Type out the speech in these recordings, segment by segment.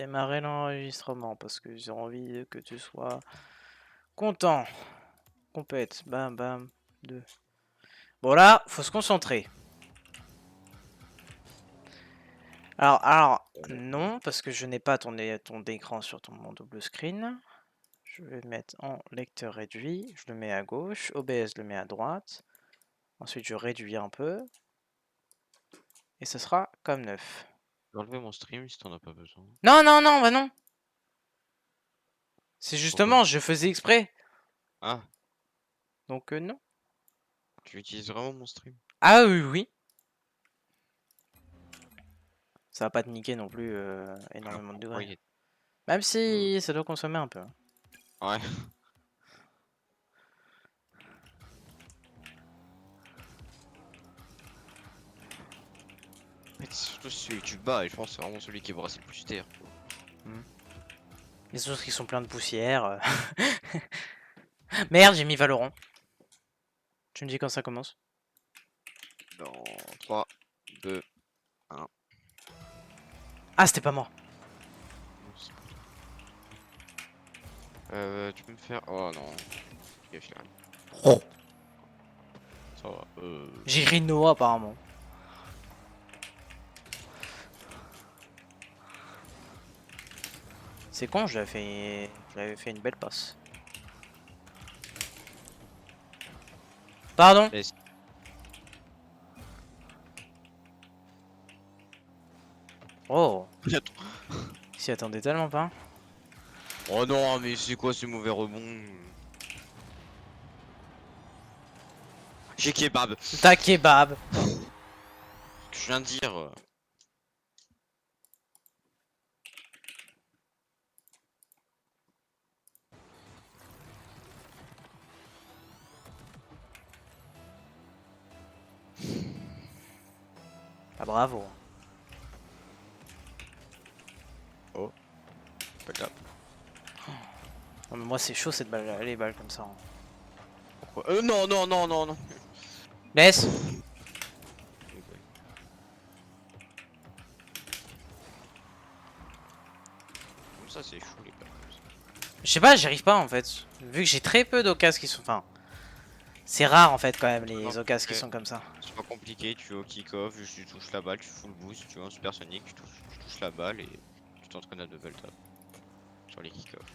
Démarrer l'enregistrement parce que j'ai envie que tu sois content. Compète, bam bam, 2. Bon là, faut se concentrer. Alors, non, parce que je n'ai pas ton écran sur mon double screen. Je vais le mettre en lecteur réduit, je le mets à gauche, OBS je le mets à droite. Ensuite je réduis un peu. Et ce sera comme neuf. Je vais enlever mon stream si t'en as pas besoin. Non, non, non, bah non. C'est Pourquoi? justement, je faisais exprès. Ah, Donc non. tu utilises vraiment mon stream? Ah oui, oui. Ça va pas te niquer non plus Alors énormément de pourquoi degrés. il est... Même si ça doit consommer un peu. Ouais. En fait, c'est surtout celui que tu bats, et je pense que c'est vraiment celui qui est brassé le plus terre. Les autres qui sont pleins de poussière. Merde, j'ai mis Valorant. Tu me dis quand ça commence? Dans 3, 2, 1. Ah, c'était pas moi. Tu peux me faire... Oh non. Gaffe, il arrive. Oh. Ça va. J'ai Rino apparemment. C'est con, j'avais fait une belle passe. Pardon? Laisse. Oh, Attends. il s'y attendait tellement pas. Oh non, mais c'est quoi ce mauvais rebond? J'ai kebab. Ta kebab. Ce que je viens de dire. Ah, bravo. Oh. Pas grave. Non, mais moi c'est chaud cette balle, les balles comme ça. Pourquoi? Non, non, non, non, non. Laisse. Comme ça, c'est chou les balles comme ça. Je sais pas, j'y arrive pas en fait. Vu que j'ai très peu d'occasions qui sont. Enfin, c'est rare en fait quand même les occasions qui sont comme ça. C'est pas compliqué, tu vas au kick-off, juste tu touches la balle, tu full boost, tu vois, en supersonique, tu touches la balle et tu t'entraînes à double tap sur les kick-off.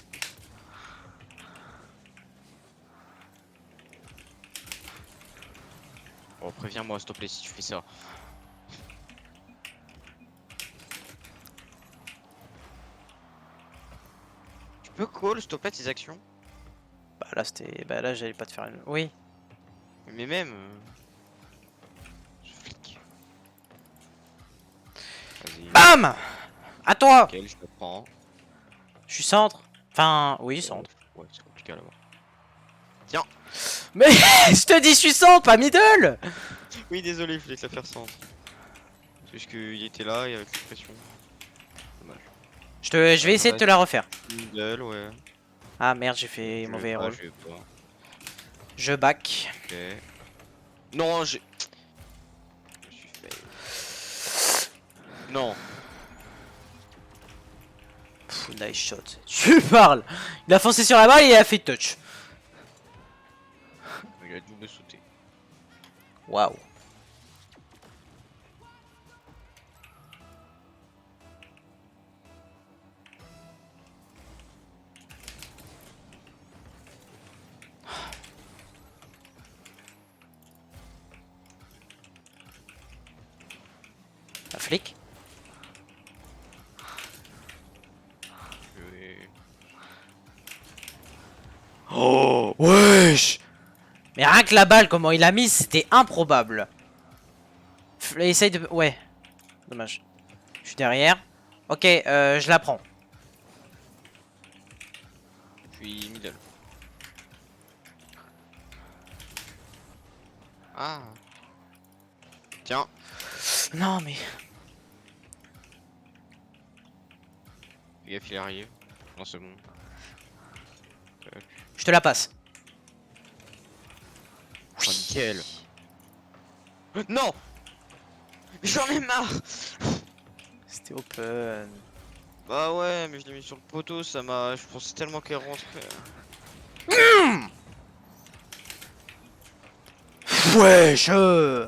Oh, préviens-moi s'il te plaît si tu fais ça. Tu peux call s'il te plaît tes actions? Bah là c'était. Bah là j'allais pas te faire une. Oui. Mais même. Je flic. Vas-y. BAM! À toi! Ok, je te prends. Je suis centre. Enfin, oui, centre. Ouais, c'est compliqué à l'avoir. Tiens! Mais je te dis, je suis centre, pas middle! Oui, désolé, je voulais te la faire sans. C'est juste qu'il était là et avec la pression. Dommage. Je vais essayer de te la refaire. Middle, ouais. Ah merde, j'ai fait mauvais rôle. Je vais pas. Je back. Ok. Non, j'ai. Je me suis fait. Non. Pff, nice shot. Tu parles! Il a foncé sur la balle et il a fait touch. Il a dû me sauter. Waouh. Un flic? Oh, wesh! Mais rien que la balle, comment il a mis, c'était improbable. Essaye de. Ouais. Dommage. Je suis derrière. Ok, je la prends. Puis middle. Ah. Tiens. Non, mais. Fais gaffe, il arrive. Non, c'est bon. Je te la passe. Oh, nickel. Non! J'en ai marre! C'était open. Bah ouais, mais je l'ai mis sur le poteau, ça m'a. Je pensais tellement qu'elle rentrait. Ouais, je...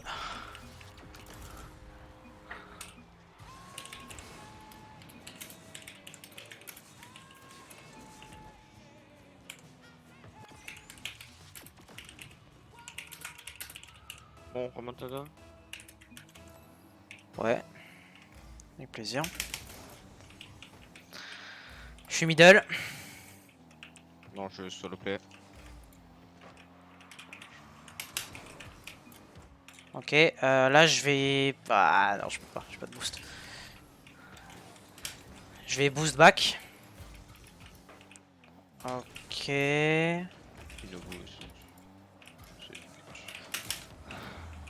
Bon, remontada. Ouais, avec plaisir. Je suis middle. Non, je solo play. Ok, là je vais... Ah non, je peux pas, j'ai pas de boost. Je vais boost back. Ok. Inobu aussi. C'est-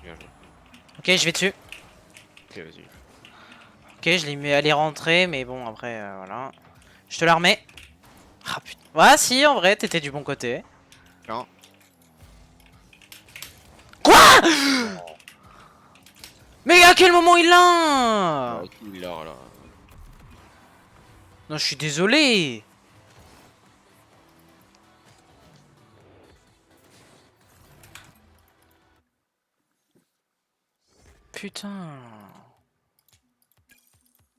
Bien joué. Ok, je vais dessus. Ok, vas-y. Ok, je l'ai mis à les rentrer, mais bon, après, voilà. Je te la remets. Ah putain. Ouais, si, en vrai, t'étais du bon côté. Tiens. Quoi? Non. Mais à quel moment il Bah, l'a? il l'a là. Non, je suis désolé. Putain.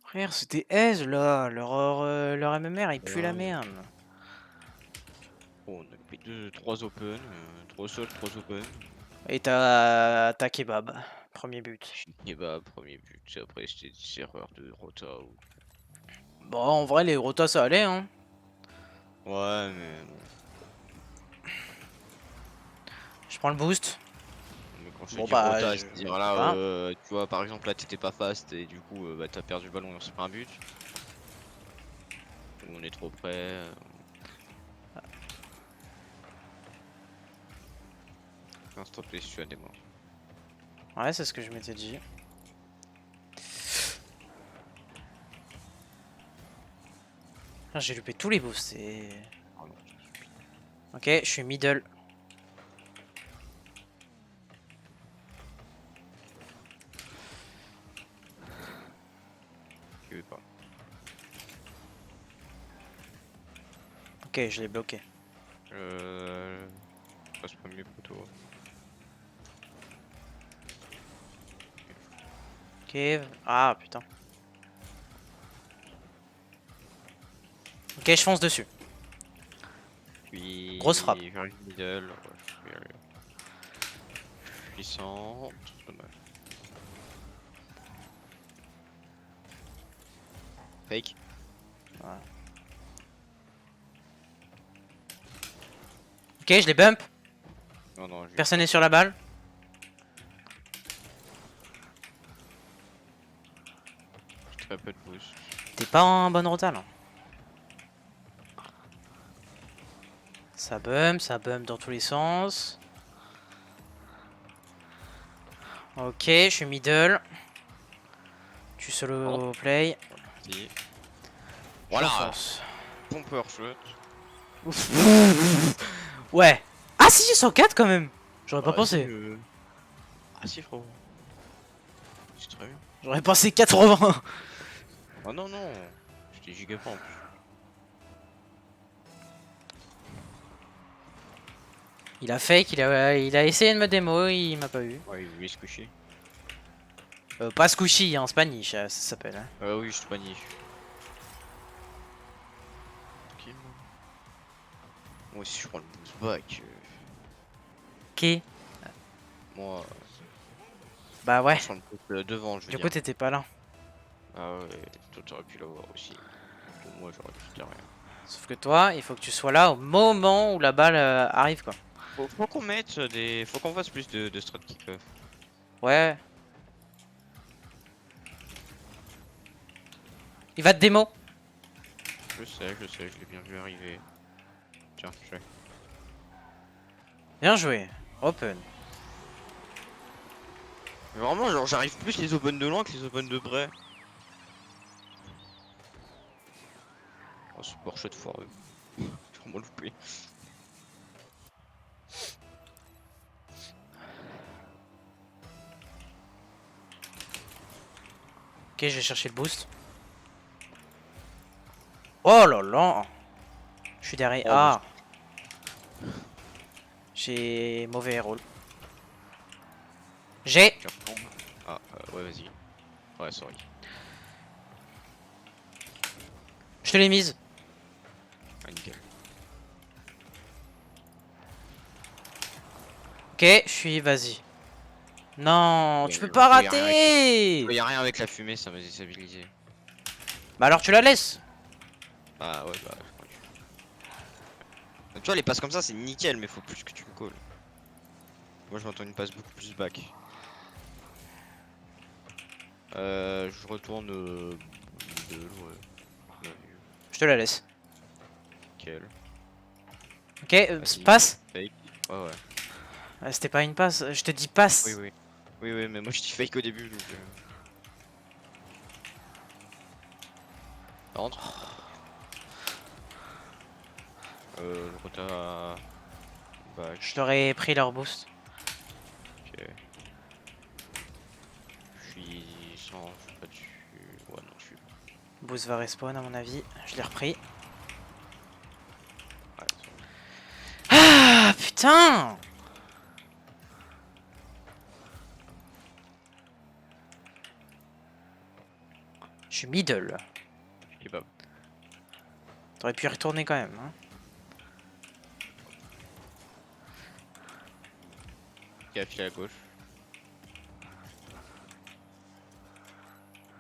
Frère, c'était aise là. Leur MMR, il pue la Ouais. merde. Bon, on a pris 3 open, 3 sol, 3 open. Et t'as kebab. Premier but. Et bah, premier but, après c'était des erreurs de rota ou. Bon, en vrai, les rotas, ça allait, hein. Ouais, mais bon. Je prends le boost. Mais quand je te Bon, dis bah, rota, je c'est-à-dire sais là, pas. tu vois, par exemple, là t'étais pas fast et du coup, bah t'as perdu le ballon et on s'est pris un but. Ou on est trop près. Un stop les si tu as des morts. Ouais, c'est ce que je m'étais dit. Ah, j'ai loupé tous les boosts. Ah non, Ok, je suis middle. tu veux pas. Ok, je l'ai bloqué. Je passe premier poteau. Ok. Ah, putain. Ok, je fonce dessus. Grosse frappe. Puis j'arrive middle. Ouais, je vais aller. Je suis centre. Dommage. Fake. Voilà. Ok, je les bump. Non, non, je vais Personne pas. n'est sur la balle. J'ai très peu de boost. T'es pas en bonne rota là. Ça bump dans tous les sens. Ok, je suis middle. Tu Pardon? solo play. Si. Voilà! J'enfonce. Pomper shot. Ouais. Ah si, 104 quand même. J'aurais pas Bah, vas-y. pensé. Ah, si, frérot. C'est très bien. J'aurais pensé 80. Ah, non, non. J'étais giga fort en plus. Il a fake, il a essayé de me démo, il m'a pas eu. Ouais, il voulait se coucher. Pas squishy en Spanish, ça s'appelle. Hein. Oui, je te bannis. Tranquillement. Moi aussi, je prends le boost back. Ok. Moi, Bah ouais. je prends le boost devant, je veux Du coup, dire. t'étais pas là. Ah ouais, toi, t'aurais pu l'avoir aussi. Pour moi, j'aurais pu faire rien. Sauf que toi, il faut que tu sois là au moment où la balle arrive quoi. Faut qu'on mette des. Faut qu'on fasse plus de strat kick-off. Ouais. Il va te démo. Je sais, je l'ai bien vu arriver. Tiens, je fais. Bien joué. Open. Mais vraiment, genre, j'arrive plus les open de loin que les open de près. Oh, ce Porsche de foireux. J'ai vraiment loupé. Ok, je vais chercher le boost. Oh là là. Je suis derrière. Oh, Ah. J'ai mauvais rôle. J'ai. tu reprends. Ah, ouais, vas-y. Ouais, sorry. Je te l'ai mise. Ah, nickel. Ok, je suis. Vas-y. Non, tu peux Je pas voyais rien avec... je rater. voyais rien avec la fumée, ça m'a déstabilisé. Bah alors tu la laisses. Ah ouais, bah... ouais. Tu vois, les passes comme ça, c'est nickel, mais faut plus que tu me calls. Moi, je m'entends une passe beaucoup plus back. Je retourne... middle, ouais. Bien vu. Je te la laisse. Nickel. Ok, Vas-y. passe. Fake. Ouais, ouais. Ah, c'était pas une passe. Je te dis Oui, passe. oui. Oui, oui, mais moi, je dis fake au début, donc... Rentre. Je rota... Back. Je leur ai pris leur boost. Ok. Je suis sans... Je suis pas dessus. Ouais, non, je suis pas. Boost va respawn à mon avis. Je l'ai repris. Ouais, c'est bon. Ah putain. Je suis middle. Kebab. T'aurais pu y retourner quand même. Hein. Qui a filé à gauche.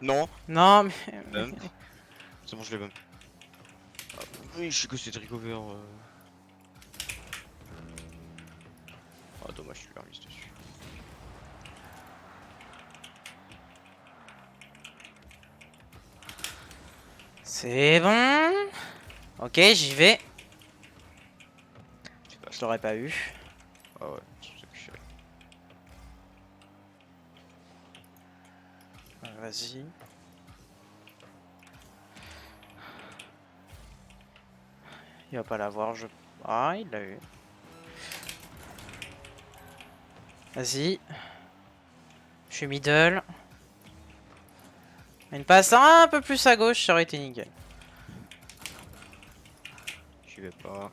Non. Non mais... Bump. C'est bon, je l'ai bump. Ah, oui, je sais que c'est recover. Ah, dommage, je suis permis dessus. C'est bon. Ok, j'y vais. C'est pas Je ça. l'aurais pas eu. Ah ouais, c'est ça que je suis. Vas-y. Il va pas l'avoir, je... Ah, il l'a eu. Vas-y. Je suis middle. Une passe un peu plus à gauche, ça aurait été nickel. J'y vais pas.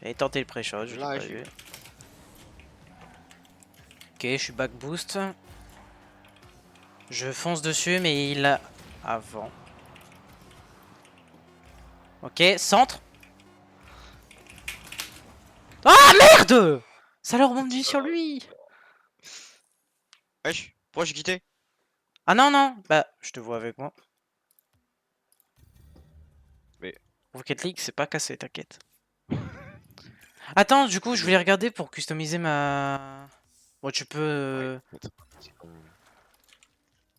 J'avais tenté le pré-shot, je l'ai Là, pas j'y eu. vais. Ok, je suis back boost. Je fonce dessus, mais il a... Avant. Ok, centre. Ah merde. Ça leur rebondit sur lui. Wesh, pourquoi j'ai quitté? Ah non, non. Bah, je te vois avec moi. Mais. Rocket League, c'est pas cassé, t'inquiète. Attends, du coup, je voulais regarder pour customiser ma... Bon, tu peux... Ouais, attends, c'est pas bon.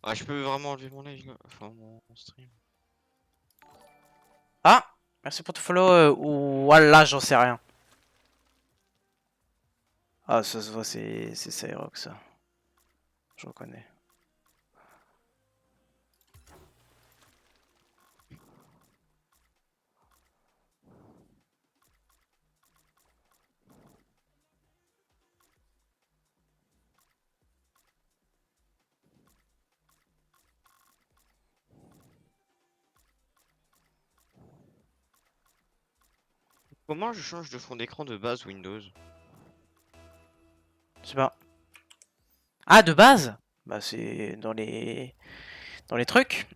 Ah, je peux vraiment enlever mon live là? Enfin, mon stream. Ah. Merci pour ton follow. Ou voilà, j'en sais rien. Ah, ça se voit, c'est Cyrox, ça. Je reconnais. Comment je change de fond d'écran de base Windows? Je sais pas. Ah, de base? Bah, c'est dans les... Dans les trucs.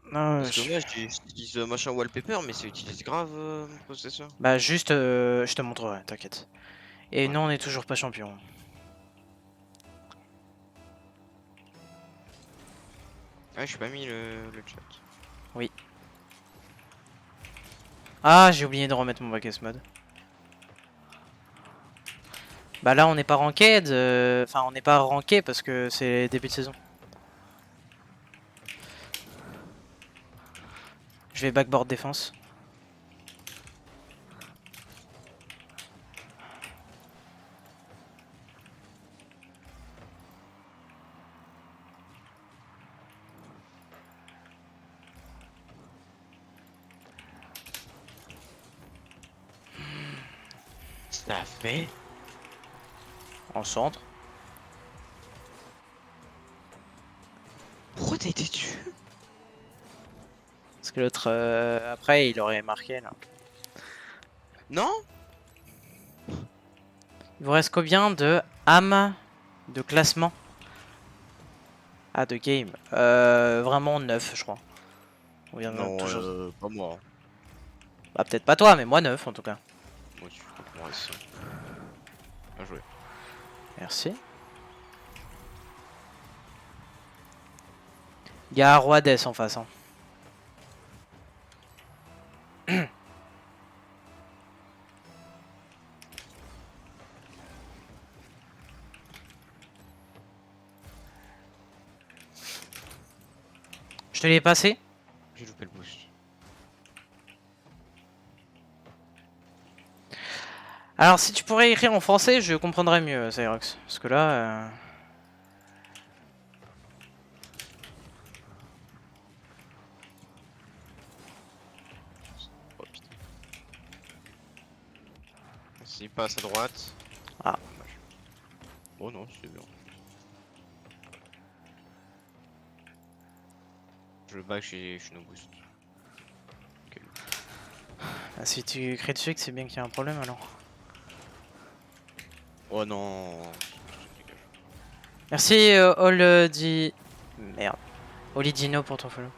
Non, Parce que moi j'utilise machin wallpaper, mais ça utilise grave mon processeur. Bah, juste, je te montrerai, t'inquiète. Et Ouais. non, on n'est toujours pas champion. Ouais, j'ai pas mis le chat. Oui. Ah, j'ai oublié de remettre mon back mode. Bah là, on n'est pas ranked. Enfin, on n'est pas ranké parce que c'est début de saison. Je vais backboard défense. Ça fait. En centre. Pourquoi t'as été dessus? que l'autre, après, il aurait marqué là. Non. Il vous reste combien de âmes de classement? Ah, de game. Vraiment 9, je crois. On vient de Non, toujours... pas moi. Bah, peut-être pas toi, mais moi 9 en tout cas. Moi aussi, je crois qu'il m'en reste 5. Bien joué. Merci. Il y a Roi Death en face. Hein. Je te l'ai passé. J'ai loupé le boost. Alors, si tu pourrais écrire en français, je comprendrais mieux, Cyrox. Parce que là... Oh putain. S'il passe à droite. Ah. Dommage. Oh non, c'est bien. Je le back, je suis no boost. Okay. Ah, si tu écris dessus, c'est bien qu'il y a un problème alors. Oh non. Merci, Merde. Olidino pour ton follow.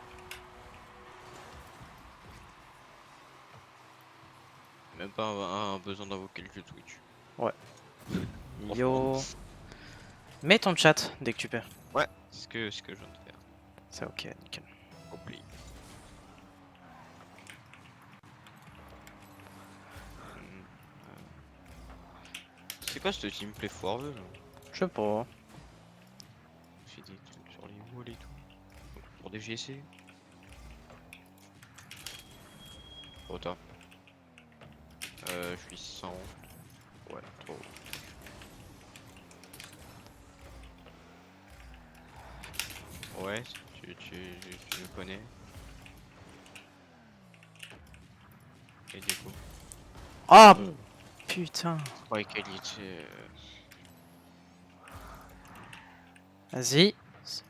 Même pas un besoin d'invoquer le jeu Twitch. Ouais. Yo. Mets ton chat dès que tu peux. Ouais, c'est ce que je viens de faire. C'est ok, nickel. Compris. C'est quoi ce teamplay foireux là? Je sais pas. Fait des trucs sur les walls et tout. Pour des GC. Trop tard. Je suis 100. Ouais, trop. Ouais, tu me connais. Et du coup. Oh putain. Ouais, qualité. Vas-y.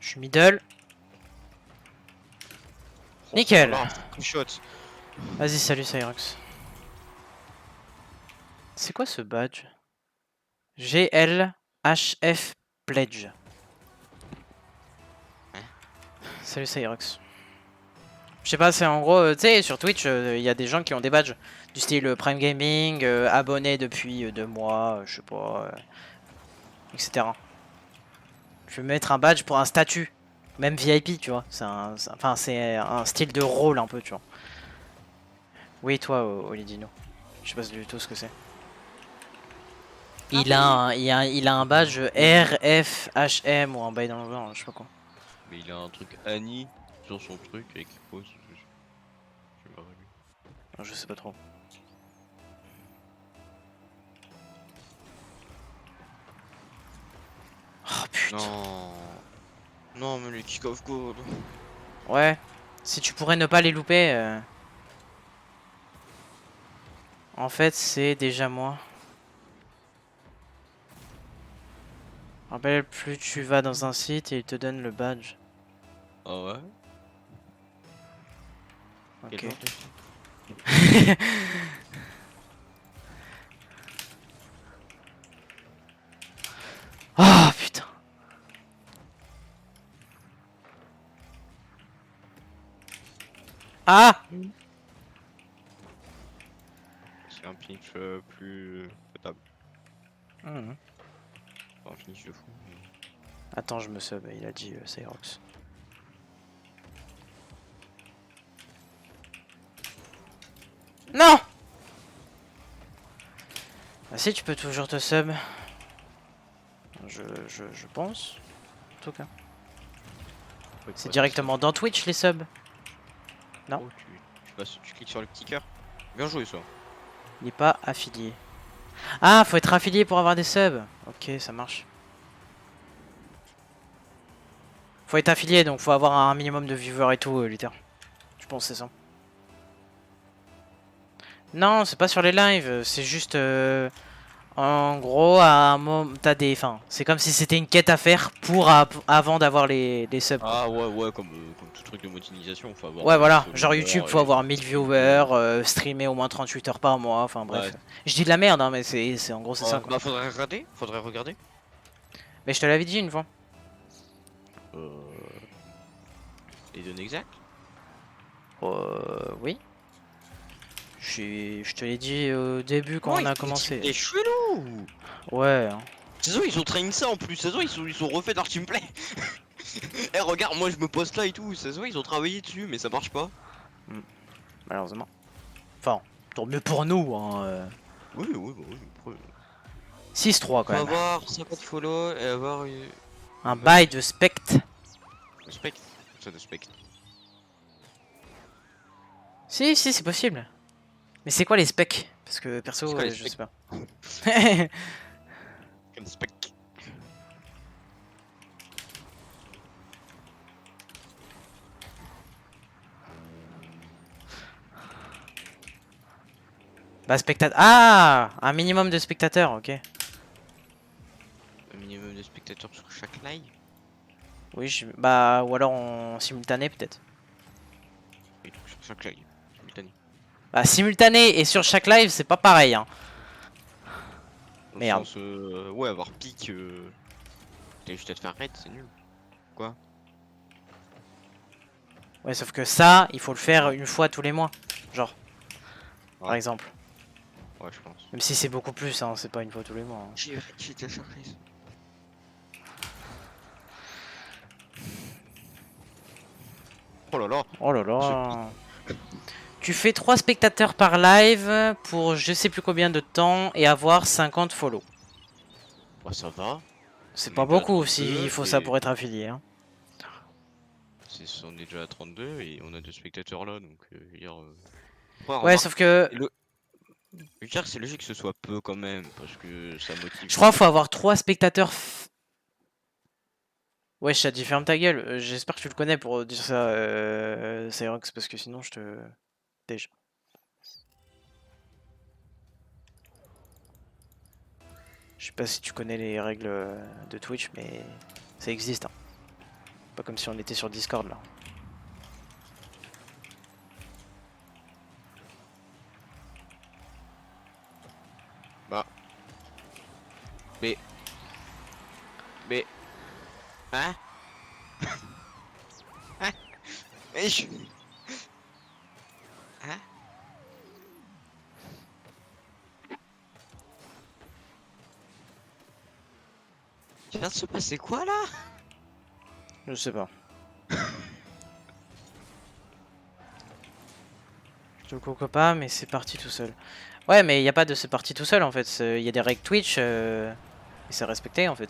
Je suis middle. Oh, Nickel. là, shot. Vas-y, salut Cyrox. C'est quoi ce badge? GLHF Pledge. Hein? Salut Cyrox. Je sais pas, c'est en gros, tu sais, sur Twitch, il y a des gens qui ont des badges. Du style Prime Gaming, abonné depuis 2 mois, je sais pas, etc. Je vais mettre un badge pour un statut. Même VIP, tu vois. Enfin, c'est un style de rôle un peu, tu vois. Oui, toi, Olidino. Je sais pas du tout ce que c'est. Il a un badge RFHM ou un bail dans le genre, je sais pas quoi. Mais il a un truc Annie sur son truc avec pause. Je me rappelle. Je sais pas trop. Oh putain. Non. Non, mais le kick-off goal. Ouais. Si tu pourrais ne pas les louper. En fait, c'est déjà moi. Rappelle, plus tu vas dans un site et il te donne le badge. Ah ouais? Ok. Quel genre de site? Ah putain. Ah. C'est un pinch plus potable. Mhm. Pas un finish de fou. Mais... Attends, je me sub, il a dit Cyrox. Non. Ah si, tu peux toujours te sub. Je pense. En tout cas. C'est directement dans Twitch les subs. Non. Oh, tu cliques sur le petit cœur. Bien joué ça. Il n'est pas affilié. Ah, faut être affilié pour avoir des subs. Ok, ça marche. Faut être affilié, donc faut avoir un minimum de viewers et tout, Luther. Je pense que c'est ça. Non, c'est pas sur les lives, c'est juste En gros, à un moment, t'as des. Enfin, c'est comme si c'était une quête à faire pour avant d'avoir les subs, quoi. Ah ouais, comme tout truc de monétisation, faut avoir Ouais, des voilà. Genre YouTube, followers faut et avoir 1000 streamer. viewers, streamer au moins 38 heures par mois. Enfin, Ouais, bref. Je dis de la merde, hein, mais en gros, c'est ça, ouais. quoi. Bah faudrait regarder. Mais je te l'avais dit une fois. Euh, les données exactes. Oui. Je te l'ai dit au début quand Oh, on il a fait des commencé. teamplays chelous. Ouais. Hein. C'est ça, ils ont traîné ça en plus. C'est ça, ils ont refait leur teamplay. Eh regarde, moi je me poste là et tout. C'est ça, ils ont travaillé dessus, mais ça marche pas. Hmm, malheureusement. Enfin, tant mieux pour nous, hein. Oui, bah oui. Après, 6-3 quand faut même. avoir 50 follow et avoir Un une bonne bail de spect. spec. Ça de spec. Si, c'est possible. Mais c'est quoi les specs? Parce que C'est perso, quoi les je sais specs? pas. Quel spec? Bah, spectateur. Ah! Un minimum de spectateurs, ok. Un minimum de spectateurs sur chaque live. Oui, bah, ou alors en simultané peut-être. Oui, donc sur chaque live. Simultané. Bah, simultané et sur chaque live, c'est pas pareil, hein. Au Merde. sens, ouais, avoir pique. T'as juste à te faire raid, c'est nul. Quoi? Ouais, sauf que ça, il faut le faire une fois tous les mois. Genre, par Ouais, exemple. ouais, je pense. Même si c'est beaucoup plus, hein, c'est pas une fois tous les mois. Hein. J'ai déjà cherché ça. Oh là là, Oh là ce pic. là. Tu fais 3 spectateurs par live pour je sais plus combien de temps et avoir 50 follow. Bah ça va. C'est On est pas déjà à beaucoup s'il 32 faut ça et pour être affilié. Hein. on est déjà à 32 et on a deux spectateurs là donc je veux dire. Ouais, Ouais, remarque. sauf que Je veux dire c'est logique que ce soit peu quand même parce que ça motive je les crois qu'il faut gens. avoir 3 spectateurs. Ouais, chat, dit ferme ta gueule. J'espère que tu le connais pour dire ça, Cyrox, parce que sinon je te. Déjà. Je sais pas si tu connais les règles de Twitch, mais ça existe. Hein. Pas comme si on était sur Discord là. Bah. Mais. Mais. Hein? Hein? Mais je... Hein? Il vient de se passer quoi là? Je sais pas. Je te coco pas, mais c'est parti tout seul. Ouais, mais il n'y a pas de c'est parti tout seul en fait. Il y a des règles Twitch et c'est respecté en fait.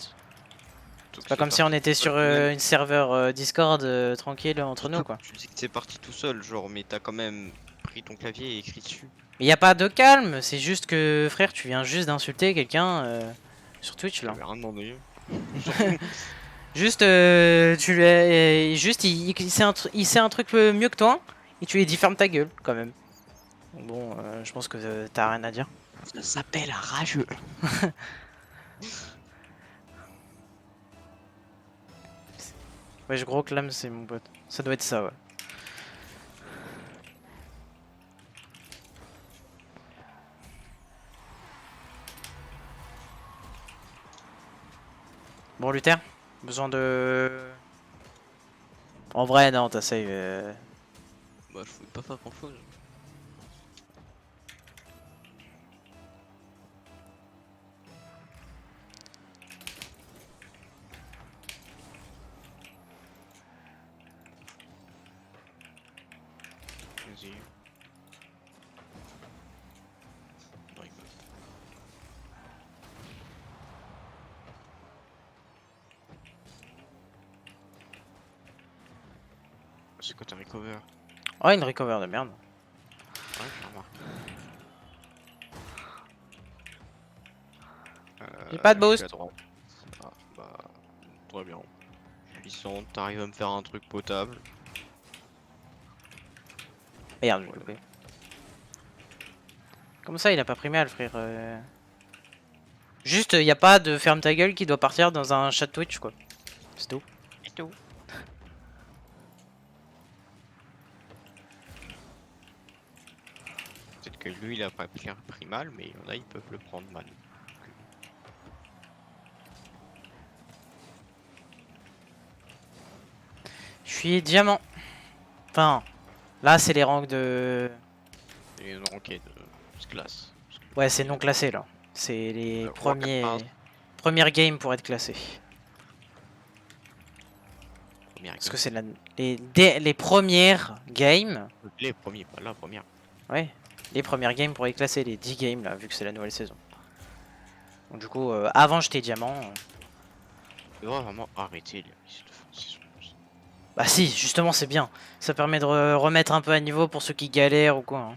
Donc C'est pas c'est comme si on parti était tout seul sur quand même. une serveur Discord tranquille entre nous quoi. Tu dis que c'est parti tout seul, genre, mais t'as quand même pris ton clavier et écrit dessus. Mais il n'y a pas de calme, c'est juste que frère, tu viens juste d'insulter quelqu'un sur Twitch Je là. t'avais rien demandé. Surtout. Juste, tu lui juste il sait un truc mieux que toi et tu lui dis ferme ta gueule quand même. Bon, je pense que t'as rien à dire. Ça s'appelle un rageux. Ouais, je gros clame, c'est mon pote. Ça doit être ça, ouais. Bon, Luther, besoin de. En vrai, non, t'as save. Bah, je pouvais pas faire grand chose. Vas-y. Ouais, bah. C'est quoi ta recover? Oh, une recover de merde. Ouais, j'ai remarqué. J'ai pas de Je suis à boost. droite. Ah, bah, très bien. Puissant, t'arrives à me faire un truc potable. Merde, j'ai Voilà. loupé. Comment ça, il a pas pris mal, frère Juste, y a pas de ferme ta gueule qui doit partir dans un chat Twitch, quoi. C'est tout. Et tout. Peut-être que lui il a pas pris mal, mais il y en a ils peuvent le prendre mal. Je suis diamant. Enfin, là, c'est les rangs de... Et une enquête de classe. Ouais, c'est non classé, là. C'est les Roi 4 premières games pour être classé. première Parce game. que c'est les premières games. Les premiers, pas la première. Ouais, les premières games pour être classé, les 10 games, là, vu que c'est la nouvelle saison. Donc, du coup, avant, j'étais diamant. Il devrait vraiment arrêter les mises de fin de saison. Bah si, justement c'est bien. Ça permet de remettre un peu à niveau pour ceux qui galèrent ou quoi. Hein.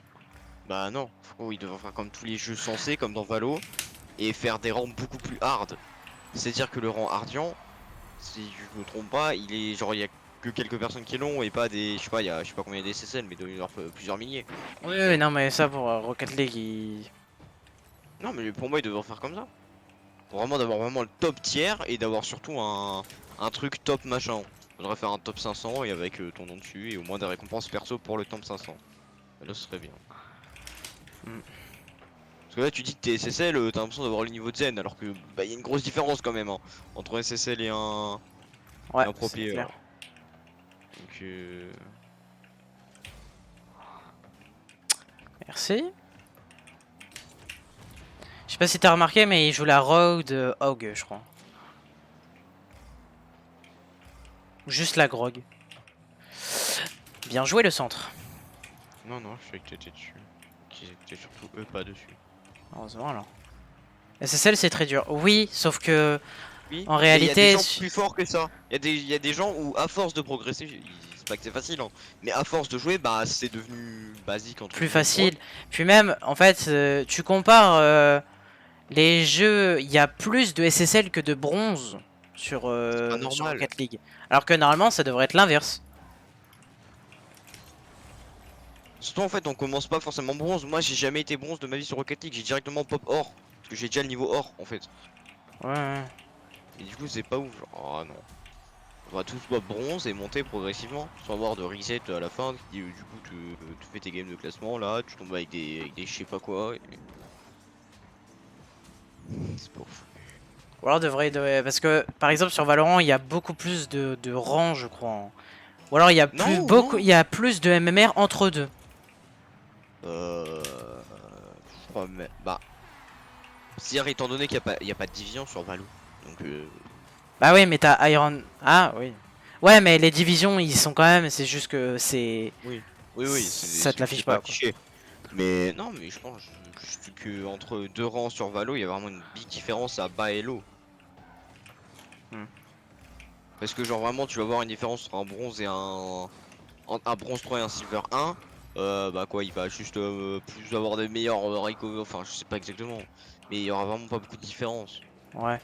Bah non, il devrait faire comme tous les jeux censés, comme dans Valo, et faire des rangs beaucoup plus hard. C'est-à-dire que le rang Ardian, si je me trompe pas, il est genre il y a que quelques personnes qui l'ont et pas des, je sais pas, il y a je sais pas combien d'SSL, mais il doit y en avoir plusieurs milliers. Oui, oui, non mais ça pour Rocket League, Non mais pour moi il devrait faire comme ça. Pour vraiment d'avoir vraiment le top tiers et d'avoir surtout un truc top machin. On devrait faire un top 500 et avec ton nom dessus et au moins des récompenses perso pour le top 500. Là ce serait bien. Mm. Parce que là tu dis que t'es SSL, t'as l'impression d'avoir le niveau de Zen alors que bah y a une grosse différence quand même hein, entre un SSL et un ouais, pro c'est player. clair. Donc Merci. Je sais pas si t'as remarqué, mais il joue la Rogue Hog, je crois. Juste la Grog. Bien joué le centre. non non, je savais que t'étais dessus. Qu'ils étaient surtout eux pas dessus. Heureusement alors. SSL c'est très dur. Oui, sauf que Oui, en mais il y a des réalité, gens plus forts que ça. Il y a des gens où à force de progresser, c'est pas que c'est facile hein, mais à force de jouer, bah c'est devenu basique entre plus guillemets pour eux. facile. Puis même, en fait, tu compares les jeux, il y a plus de SSL que de bronze C'est pas sur normal. Rocket League. Alors que normalement, ça devrait être l'inverse. Surtout en fait, on commence pas forcément bronze. Moi, j'ai jamais été bronze de ma vie sur Rocket League. J'ai directement pop or parce que j'ai déjà le niveau or en fait. Ouais, ouais. Et du coup, c'est pas ouf. Genre, ah non. On va tous pop bronze et monter progressivement sans avoir de reset à la fin. Qui, du coup, tu fais tes games de classement là, tu tombes avec des je sais pas quoi. C'est pas ouf. Ou alors parce que par exemple sur Valorant, il y a beaucoup plus de rangs, je crois. Hein. Ou alors Non, non. il y a plus de MMR entre deux. Je crois, mais bah, c'est-à-dire étant donné qu'il y a pas de division sur Valo, donc Bah oui, mais t'as Iron. Ah oui. Ouais, mais les divisions, ils sont quand même. C'est juste que oui, oui, ça te l'affiche pas pas quoi. affiché. Mais non, mais je pense juste que entre deux rangs sur Valo, il y a vraiment une big différence à bas et low. Hmm. Parce que genre vraiment, tu vas voir une différence entre un bronze et un bronze 3 et un silver 1. Bah quoi, il va juste plus avoir des meilleurs recover, enfin je sais pas exactement. Mais il y aura vraiment pas beaucoup de différence. Ouais.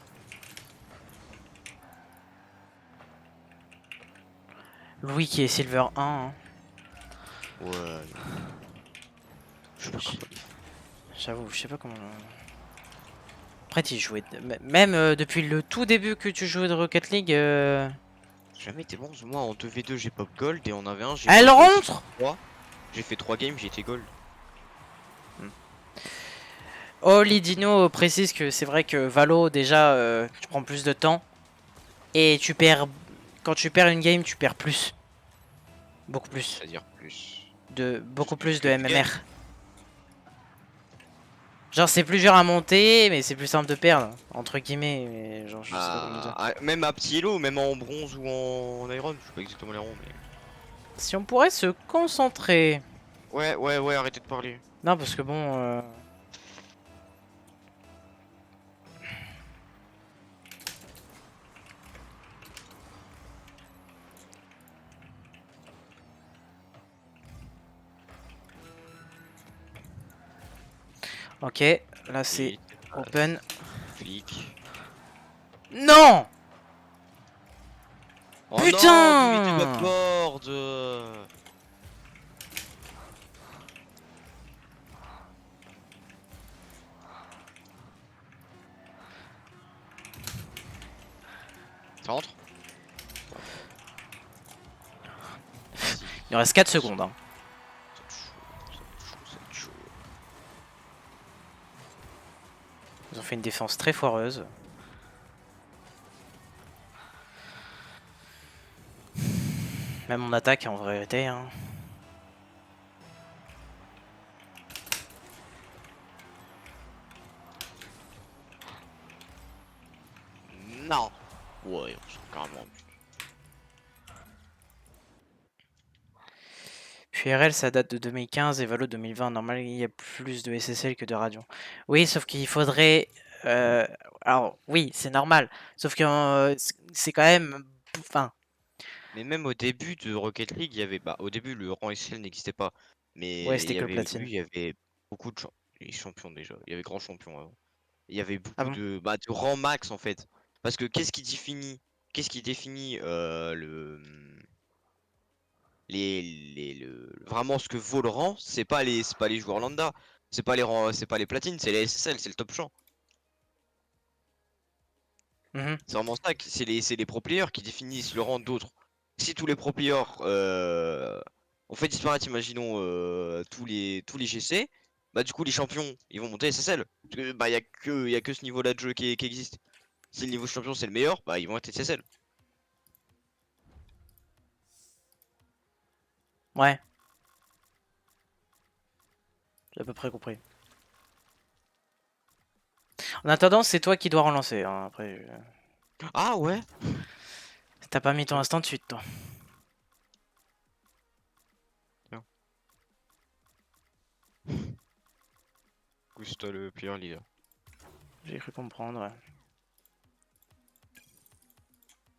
Louis qui est Silver 1. Hein. Ouais. Je sais pas comment il fait. J'avoue, je sais pas comment. Après, tu jouais. Même depuis le tout début que tu jouais de Rocket League. J'ai jamais été bronze, moi en 2v2 j'ai pop gold et en 1v1 j'ai Elle pop rentre 3. J'ai fait 3 games, j'ai été gold. Oli Dino précise que c'est vrai que Valo, déjà, tu prends plus de temps. Et tu perds. Quand tu perds une game, tu perds plus. Beaucoup plus. C'est-à-dire plus. Beaucoup plus Que de tu gagnes. MMR. Genre, c'est plus dur à monter, mais c'est plus simple de perdre. Entre guillemets. Mais genre, je sais pas comment dire. Même à petit elo, même en bronze ou en iron, je sais pas exactement les rangs mais. Si on pourrait se concentrer. Ouais, arrêtez de parler. Non, parce que bon. Ok, là c'est Et open. flic. Non! Oh non, d'où il était Putain! backboard. T'entres? Il reste 4 secondes. Hein. Ils ont fait une défense très foireuse. Même en attaque en vérité. Hein. Non. Ouais, on s'en carrément. Puis RL ça date de 2015 et Valo 2020. Normal il y a plus de SSL que de Radion. Oui, sauf qu'il faudrait... alors oui, c'est normal. Sauf que c'est quand même... Enfin, Mais même au début de Rocket League, il y avait. Bah, au début, le rang SL n'existait pas. ouais, Mais il c'était y que avait, au début, platine. il y avait beaucoup de les champions déjà. Il y avait grands champions avant. Il y avait Ah beaucoup bon? de rangs max en fait. Parce que qu'est-ce qui définit vraiment ce que vaut le rang, c'est pas les joueurs lambda. C'est pas les rangs, c'est pas les platines, c'est les SSL, c'est le top champ. Mhm. C'est vraiment ça, c'est les pro players qui définissent le rang d'autres. Si tous les pro players on fait disparaître, imaginons, tous les GC, bah du coup les champions ils vont monter SSL. Parce que bah y a que ce niveau là de jeu qui existe. Si le niveau champion c'est le meilleur, bah ils vont être SSL. Ouais, j'ai à peu près compris. En attendant, c'est toi qui dois relancer. Hein. Après, Ah ouais? t'as pas mis ton Tiens, instant de suite, toi. tiens. Gusta le player leader. J'ai cru comprendre. Ouais.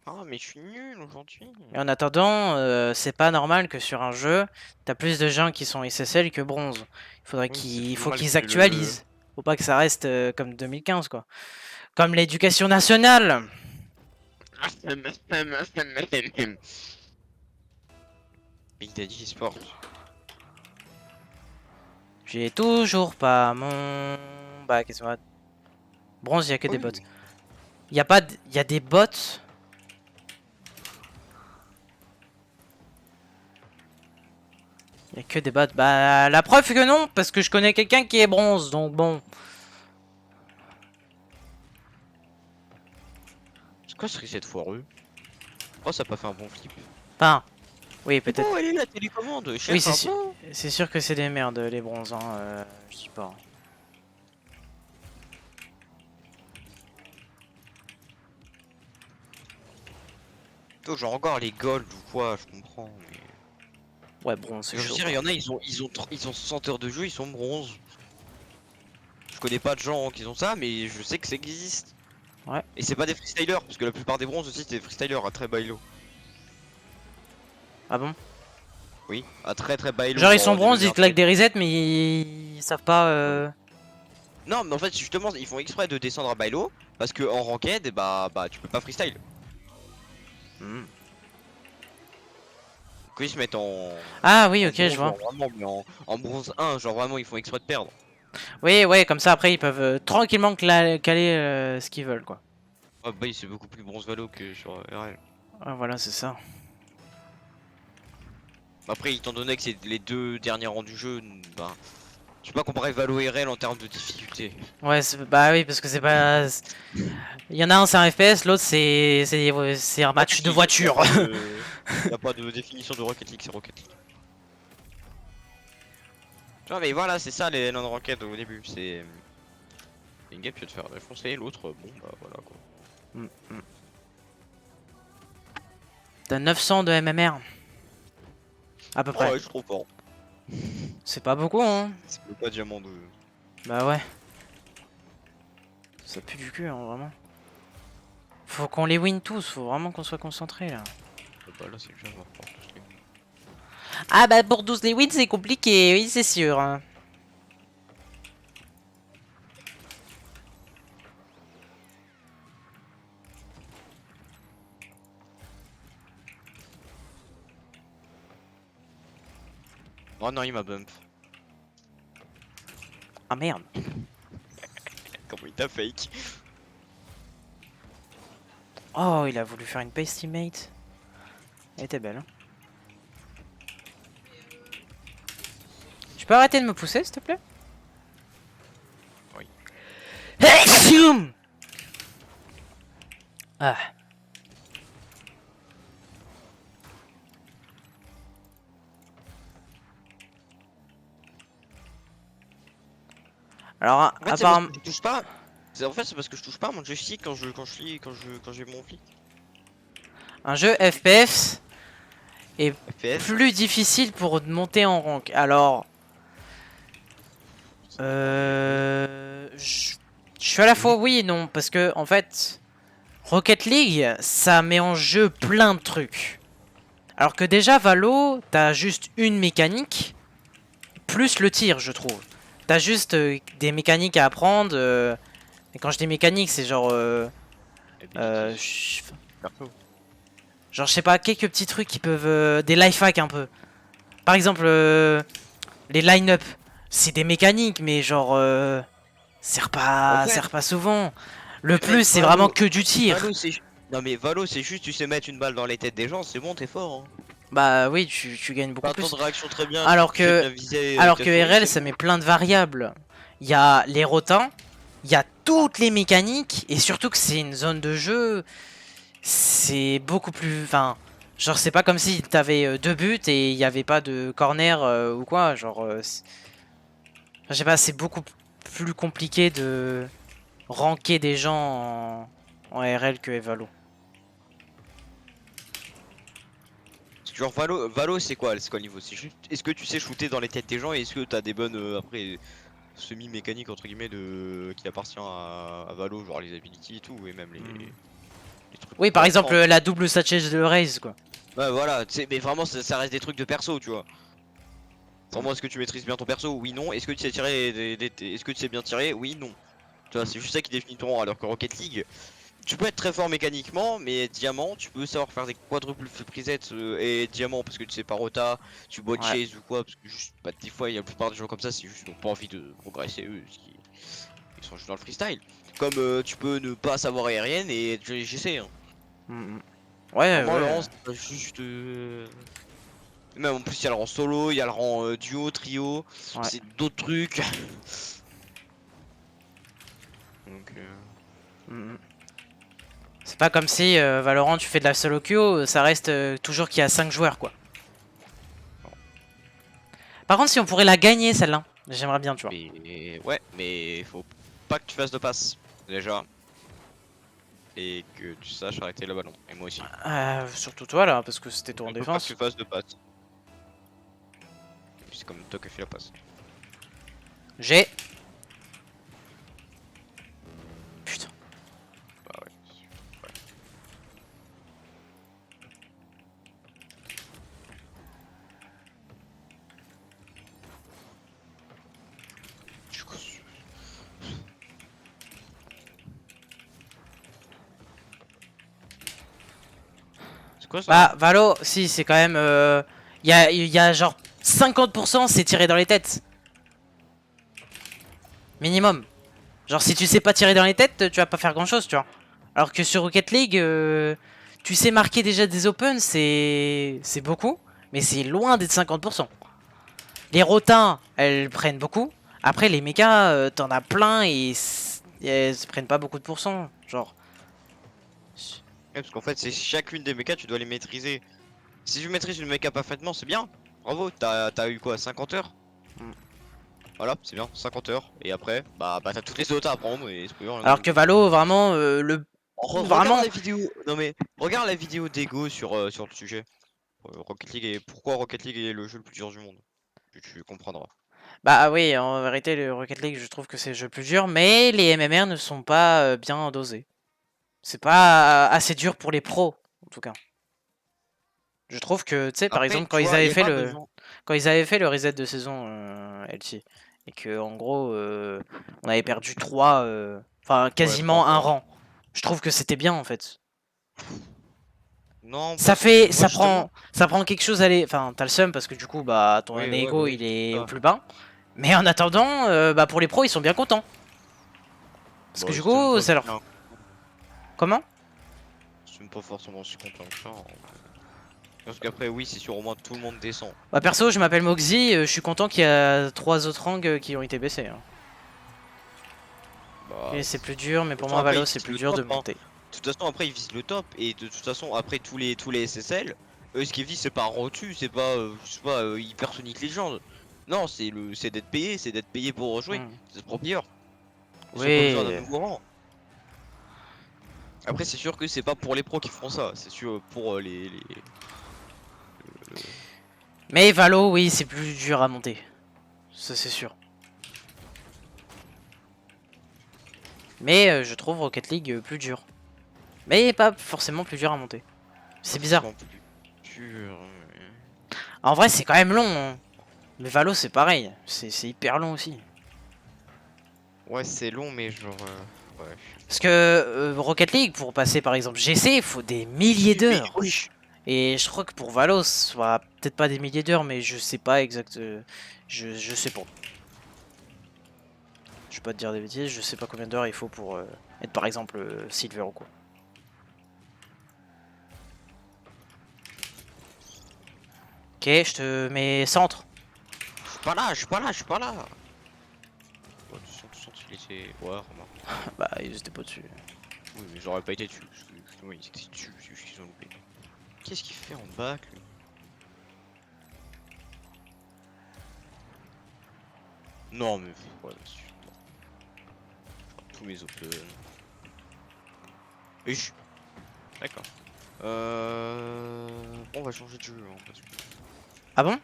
Ah mais je suis nul aujourd'hui. Et en attendant, c'est pas normal que sur un jeu, t'as plus de gens qui sont SSL que bronze. Oui, c'est Il plus faut normal qu'ils que le. actualisent. Faut pas que ça reste comme 2015, quoi. Comme l'éducation nationale. Big Daddy Sport. J'ai toujours pas mon... Bah, qu'est-ce que bronze, il y a que des bots. Oui. Il y a pas... Il y a des bots. Il y a que des bots. Bah, la preuve que non, parce que je connais quelqu'un qui est bronze, donc bon. C'est quoi ce reset foireux? Oh, ça a pas fait un bon flip. Enfin, oui, C'est peut-être. bon, elle est la télécommande, Oui, cherche un peu. c'est sûr que c'est des merdes, les bronzes, hein, je dis pas. Toi, genre encore les gold ou quoi, je comprends. Mais... Ouais, bronze, c'est Je veux chaud, dire, il quoi. y en a, ils ont 60 heures de jeu, ils sont bronze. Je connais pas de gens qui ont ça, mais je sais que ça existe. Ouais. Et c'est pas des freestylers, parce que la plupart des bronzes aussi, c'est des freestylers à très bailo. Ah bon? Oui, à très très bailo, Genre, ils sont genre niveau bronzes, ils claquent 0-7. des resets, mais ils savent pas... Ouais. Non, mais en fait, justement, ils font exprès de descendre à bailo, parce que en ranked, eh bah tu peux pas freestyle. Hmm. Donc ils se mettent Ah oui, en ok, je bronze, vois. genre vraiment, mais en bronze 1, genre vraiment, ils font exprès de perdre. Oui, ouais, comme ça, après, ils peuvent tranquillement caler ce qu'ils veulent, quoi. Ah bah, c'est beaucoup plus bronze valo que sur RL. Ah, voilà, c'est ça. Après, étant donné que c'est les deux derniers rangs du jeu, bah, je peux pas comparer Valo et RL en termes de difficulté. Ouais, bah oui, parce que c'est pas... Il y en a un, c'est un FPS, l'autre, c'est un Rocket match de League, voiture. y a pas de définition de Rocket League, c'est Rocket League. Tu vois, mais voilà, c'est ça les non-ranked au début, c'est... Une game, tu vas te faire défoncer, l'autre, bon, bah voilà quoi. Hmm, hmm. T'as 900 de MMR. À peu Oh près. ouais, je suis trop fort. C'est pas beaucoup, hein. C'est pas diamant de... Bah ouais. Ça pue du cul, hein, vraiment. Faut qu'on les win tous, faut vraiment qu'on soit concentré là. Oh, bah là, c'est déjà mort pour tous les... Ah bah pour 12 les wins c'est compliqué, oui c'est sûr. Hein. Oh non, il m'a bump. Ah merde. Comment il t'a fake? Oh, il a voulu faire une paste teammate. Elle était belle. Hein. Tu peux arrêter de me pousser, s'il te plaît? Oui. Ah. Alors, En fait, c'est parce apparemment... que je touche pas. En fait, c'est parce que je touche pas mon joystick quand j'ai mon flic. Un jeu FPS est FPS. plus difficile pour monter en rank. Alors... Je suis à la fois oui et non. Parce que, en fait... Rocket League, ça met en jeu plein de trucs. Alors que déjà, Valo, t'as juste une mécanique, plus le tir, je trouve. T'as juste des mécaniques à apprendre. Et quand je dis mécanique, c'est genre... genre, je sais pas, quelques petits trucs qui peuvent... des life hacks un peu. Par exemple, les line-up. C'est des mécaniques, mais genre... sert pas souvent. Le plus, c'est vraiment que du tir. Non mais Valo, c'est juste tu sais mettre une balle dans les têtes des gens, c'est bon, t'es fort. Hein. Bah oui, tu gagnes beaucoup Pas plus. de réaction très bien. Alors Tu sais que, bien viser, alors que souris, RL, c'est ça bon. met plein de variables. Il y a les rotins, il y a toutes les mécaniques, et surtout que c'est une zone de jeu, c'est beaucoup plus... Enfin, genre c'est pas comme si t'avais deux buts et il n'y avait pas de corner ou quoi, genre... je sais pas, c'est beaucoup plus compliqué de ranker des gens en RL que Evalo. Genre Valo c'est quoi le niveau? C'est juste est-ce que tu sais shooter dans les têtes des gens et est-ce que t'as des bonnes après semi-mécaniques entre guillemets de qui appartient à Valo, genre les abilities et tout, et même les trucs Oui, pour par exemple, apprendre. la double sachet de raise, quoi. Ouais voilà, mais vraiment ça reste des trucs de perso, tu vois. Vraiment, est-ce que tu maîtrises bien ton perso? Oui, non. Est-ce que tu sais tirer est-ce que tu sais bien tirer? Oui, non. Tu vois, c'est juste ça qui définit ton rang. Alors que Rocket League, tu peux être très fort mécaniquement, mais diamant, tu peux savoir faire des quadruples presets et diamant parce que tu sais pas rota, tu bot Ouais. chase ou quoi, parce que juste, bah, des fois, il y a la plupart des gens comme ça, c'est juste qu'ils n'ont pas envie de progresser eux, ils sont juste dans le freestyle. Comme tu peux ne pas savoir aérienne et j'essaie. Hein. Ouais, Vraiment, le ouais. rang, c'est pas juste. Même en plus, il y a le rang solo, il y a le rang duo, trio, Ouais. c'est d'autres trucs. Donc, C'est pas comme si Valorant tu fais de la solo queue, ça reste toujours qu'il y a 5 joueurs quoi. Par contre si on pourrait la gagner celle-là, j'aimerais bien tu vois. mais ouais, mais faut pas que tu fasses de passe déjà et que tu saches arrêter le ballon. Et moi aussi. Surtout toi là parce que c'était toi en Il faut pas que défense. tu fasses de passe. C'est comme toi qui fais la passe. J'ai... Putain. Bah ouais. C'est quoi ça? Bah Valo, si c'est quand même... y a genre 50% c'est tiré dans les têtes. Minimum. Genre si tu sais pas tirer dans les têtes, tu vas pas faire grand chose tu vois. Alors que sur Rocket League, tu sais marquer déjà des opens, c'est beaucoup. Mais c'est loin d'être 50%. Les rotins, elles prennent beaucoup. Après, les mechas, t'en as plein et elles prennent pas beaucoup de pourcents. Genre. Ouais, parce qu'en fait, c'est chacune des mechas, tu dois les maîtriser. Si tu maîtrises une mecha parfaitement, c'est bien. Bravo, t'as eu quoi, 50 heures? Voilà, c'est bien, 50 heures. Et après, bah t'as toutes les autres à apprendre et c'est pas grave. Alors que Valo, vraiment, Regarde vraiment. la vidéo. Non mais regarde la vidéo d'Ego sur le sujet. Rocket League et pourquoi Rocket League est le jeu le plus dur du monde. Tu comprendras. Bah oui, en vérité, le Rocket League, je trouve que c'est le jeu plus dur. Mais les MMR ne sont pas bien dosés. C'est pas assez dur pour les pros, en tout cas. Je trouve que, tu sais, par Après, exemple, tu vois, il y a pas de gens. quand ils avaient fait le reset de saison LT, et que en gros, on avait perdu 3, enfin Ouais, 3 quasiment un fois. rang. Je trouve que c'était bien en fait. Non, Ça parce que fait, moi justement. ça prend quelque chose à aller. Enfin, t'as le seum parce que du coup, bah, ton Oui, ouais, bah ego oui, il est au ça. plus bas. Mais en attendant, bah pour les pros, ils sont bien contents. Parce que Bah, du c'était même coup, pas ça leur. bien. Comment? c'est même pas forcément si content que ça. Hein. Parce qu'après, oui, c'est sûr, au moins tout le monde descend. Bah perso, je m'appelle Moxie, je suis content qu'il y a 3 autres rangs qui ont été baissés. Hein. Bah, Et c'est plus dur, mais de toute pour façon, moi après, Valo ils c'est visent plus le dur de top. Hein. monter. De toute façon, après, ils visent le top. Et de toute façon, après, tous les SSL, eux, ce qu'ils visent, c'est pas un reçu, c'est pas, je sais pas, Hypersonic Legend. Non, c'est d'être payé pour rejouer. Hmm. C'est pro player. Ils ont pas besoin d'un Oui. nouveau rang. Après, c'est sûr que c'est pas pour les pros qui feront ça. C'est sûr pour Mais Valo, oui, c'est plus dur à monter. Ça c'est sûr. Mais je trouve Rocket League plus dur. Mais pas forcément plus dur à monter. C'est bizarre. Plus dur. En vrai, c'est quand même long. Hein. Mais Valo, c'est pareil. C'est hyper long aussi. Ouais, c'est long, mais genre. Ouais. Parce que Rocket League, pour passer par exemple GC, il faut des milliers Mais d'heures. oui. Et je crois que pour Valo, soit peut-être pas des milliers d'heures, mais je sais pas exact. Je sais pas. Je vais pas te dire des bêtises, je sais pas combien d'heures il faut pour être par exemple Silver ou quoi. Ok, je te mets centre. Je suis pas là, je suis pas là, je suis pas là. Ouais, tu sens qu'il était. Ouais, remarque. Bah, ils étaient pas dessus. Oui, mais j'aurais pas été dessus. Parce que justement, ils étaient dessus, c'est juste qu'ils ont loupé. Qu'est-ce qu'il fait en bac, lui? Non, mais. Ouais, non. Tous mes open. Et je. D'accord. Bon, on va changer de jeu. Hein, parce que... Ah bon?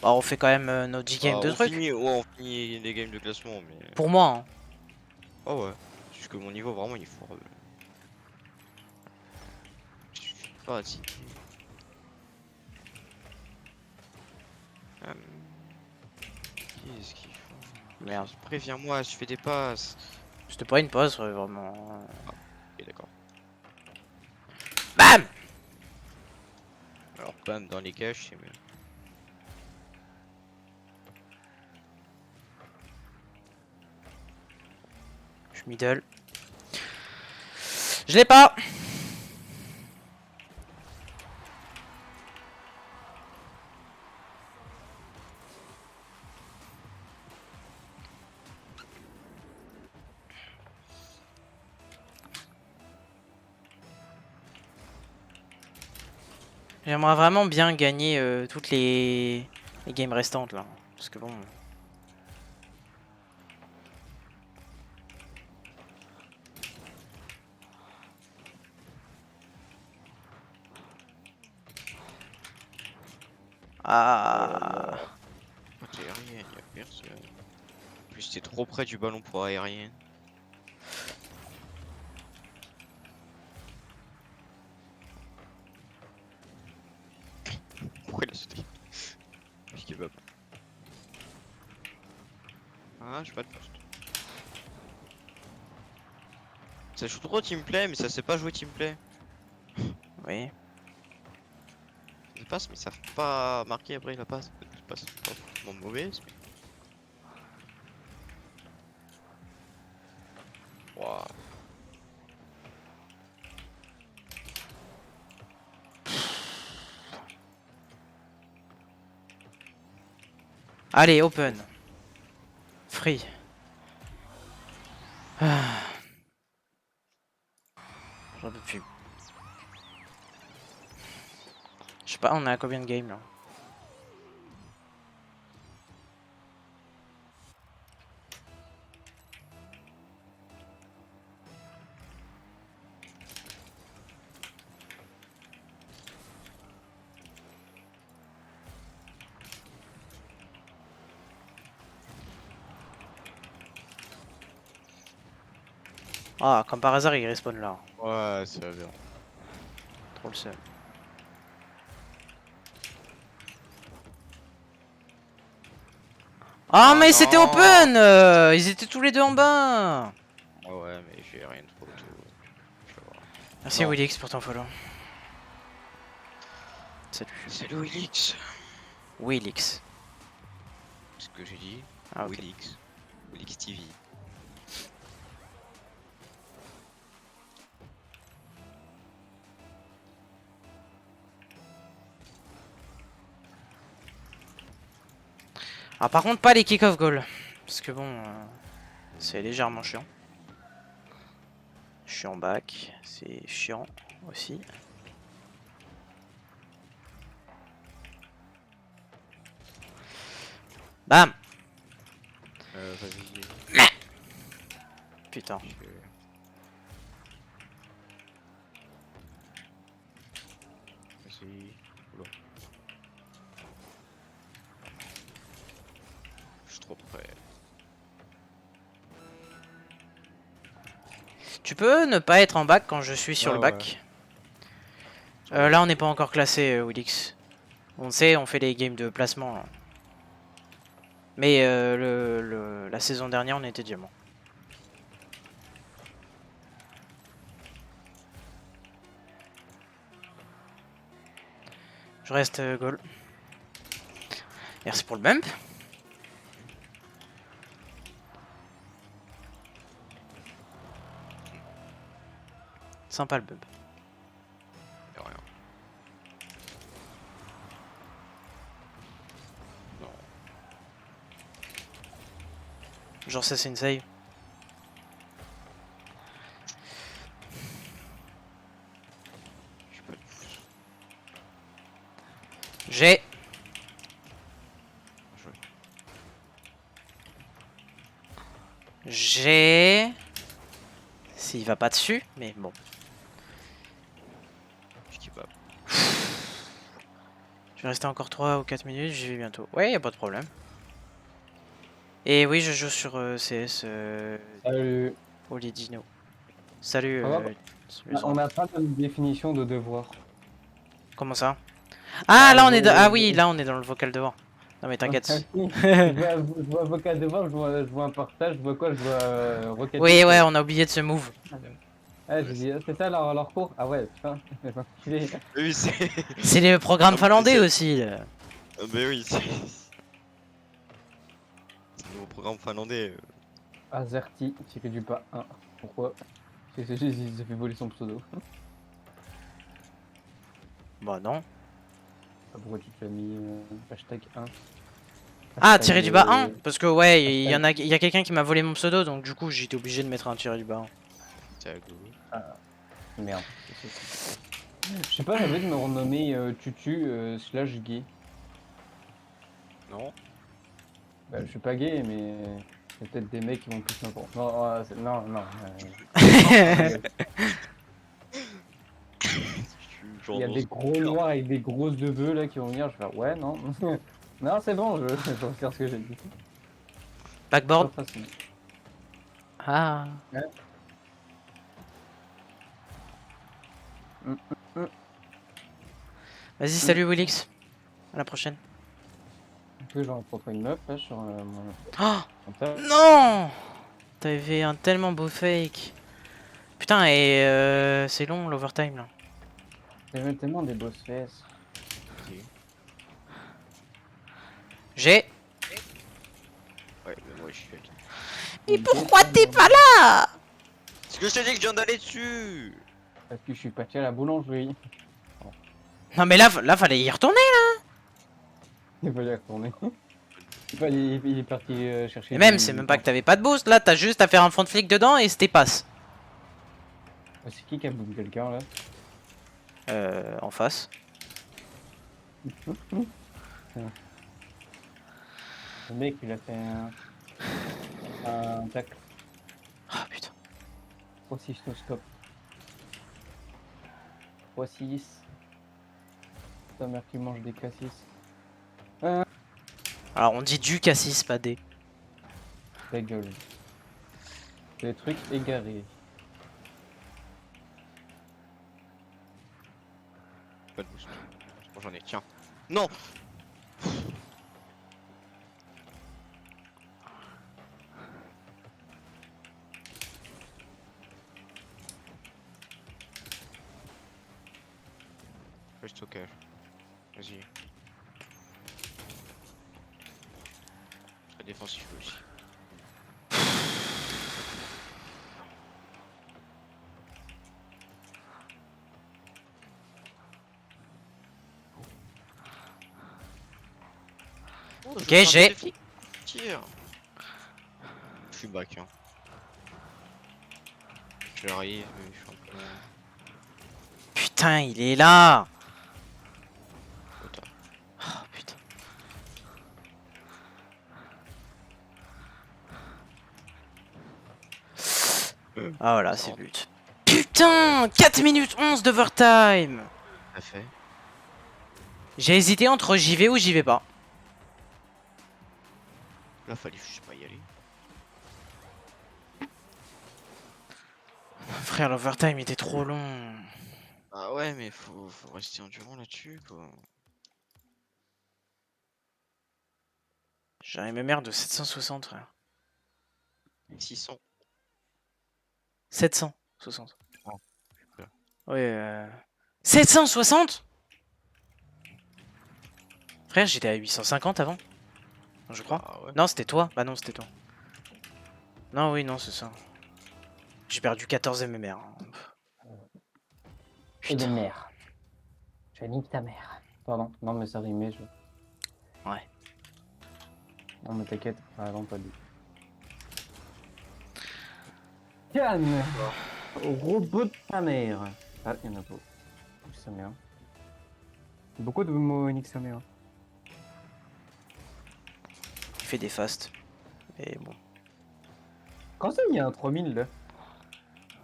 Bah, on fait quand même nos 10 games de on trucs. finit, ouais, on finit les games de classement, mais. Pour moi, hein. Oh ouais. Parce que mon niveau, vraiment, il est fort. Je suis pas si. Qu'est-ce qu'ils font? Merde. Préviens-moi, je fais des passes. C'était pas une pause, vraiment. Ok, d'accord. BAM! Alors, bam, dans les caches, c'est mieux. Je suis middle. Je l'ai pas! J'aimerais vraiment bien gagner toutes les games restantes là. Parce que bon. Ah. Oh, t'es aérienne, y'a personne. En plus, t'es trop près du ballon pour aérienne. Pourquoi il a sauté? Parce qu'il va pas. Ah, j'ai pas de poste. Ça joue trop teamplay, mais ça sait pas jouer teamplay. Oui. Il passe, mais ça fait pas marquer après la passe. La passe pas forcément mauvaise, mais. Waouh. Allez, open. Free. Ah. J'en peux plus. Je sais pas, on est à combien de games là? Ah, comme par hasard, il respawn là. Ouais, ça va bien. Trop le seum. Ah, mais c'était non! open ils étaient tous les deux en bas. Ah ouais, mais j'ai rien trop tôt. Je vais voir. Merci Non. Willix pour ton follow. Salut. C'est Willix. Willix. C'est ce que j'ai dit. Ah, ok. Willix. Willix TV. Ah, par contre, pas les kick-off goal. Parce que bon, c'est légèrement chiant. Je suis en back, c'est chiant aussi. Bam! Vas-y. Putain. Vas-y. Oula. Je suis trop près. Tu peux ne pas être en back quand je suis sur Ouais, le ouais. back. Là, on n'est pas encore classé, Willix. On sait, on fait les games de placement. Là. Mais la saison dernière, on était diamant. Je reste goal. Merci pour le bump. Sympa le bump. Y'a rien. Non. Genre ça c'est une save. Je suis pas du tout. J'ai. Joué. J'ai. S'il va pas dessus, mais bon. Je keep up. Je vais rester encore 3 ou 4 minutes, j'y vais bientôt. Ouais, y a pas de problème. Et oui, je joue sur CS Salut. Olydino. Salut. Ça va On n'a pas la même définition de devoir. Comment ça? Ah, là on est dans... Ah oui, je- là on est dans le vocal devant. Non mais t'inquiète. Je vois vocal devant, je vois un partage, je vois quoi? Je vois Rocket Oui, League. ouais, on a oublié de se move. Ah, j'ai dit, c'est ça leur cours? Ah ouais, putain. Oui, c'est. C'est le programme Ah, mais finlandais c'est- aussi. Là. Ah, bah oui, c'est. C'est le nouveau programme finlandais. Azerty, tiré du bas 1. Pourquoi? C'est juste, il s'est fait voler son pseudo. Bah non. Ah, pourquoi tu te l'as mis hashtag 1? Ah, Hashtag, tiré du bas 1? Parce que ouais, hashtag- il y a quelqu'un qui m'a volé mon pseudo, donc du coup j'étais obligé de mettre un tiré du bas 1. Thiago. Merde. Je sais pas, j'ai envie de me renommer Tutu slash gay. Non. Bah, je suis pas gay, mais il y a peut-être des mecs qui vont plus m'importer. Non, non, non. Il y a des gros noirs avec des grosses neveux là qui vont venir. Je vais faire ouais, non. Non, c'est bon, je vais faire ce que j'ai dit. Backboard. Pas facile. Ah. Ouais. Vas-y, salut Willix. À la prochaine. En plus, j'ai rencontré une meuf là sur mon Oh compteur. non! T'avais fait un tellement beau fake. Putain, et c'est long l'overtime là. J'avais tellement des grosses fesses. J'ai. Ouais, mais moi je suis avec. Mais pourquoi t'es pas là? Parce que je t'ai dit que je viens d'aller dessus. Parce que je suis parti à la boulangerie. Non mais là fallait y retourner. Il fallait y retourner. Il est parti chercher. Et même, c'est même pas que t'avais pas de boost là, t'as juste à faire un front flick dedans et c'était passe. C'est qui a boum quelqu'un là? En face. Le mec il a fait un tac. Ah putain. 3-6 no stop. 3-6. Ta mère qui mange des cassis. Alors on dit du cassis, pas des. Ta gueule. Des trucs égarés. Pas de boost. Bon, j'en ai. Tiens. Non. Reste au cage. Vas-y. Très défensif aussi. Ok, j'ai. dire. Je suis back, hein. J'arrive, mais je suis un peu... Putain, il est là. Putain. Oh putain. Ah voilà, Ça c'est rentre. but. Putain, 4 minutes 11 d'overtime. Ça fait. J'ai hésité entre j'y vais ou j'y vais pas. Là, fallait juste pas y aller. Frère, l'overtime était trop long. Ah ouais, mais faut rester endurant là-dessus, quoi. J'ai un MMR de 760, frère. 600. 760. Oh, super. Ouais, 760. Frère, j'étais à 850 avant. Je crois. Bah ouais. Non, c'était toi. Bah non, c'était toi. Non, oui, non, c'est ça. J'ai perdu 14 MMR. hein. Et de Putain. mère. Je nique ta mère. Pardon, non mais ça rimait. Ouais. Non mais t'inquiète, non pas dit. Calme. Robot de ta mère. Ah, il y en a pas. Sa mère. Beaucoup de mots nique sa mère. Il fait des fasts. Et bon. Quand ça, il y a un 3000 là.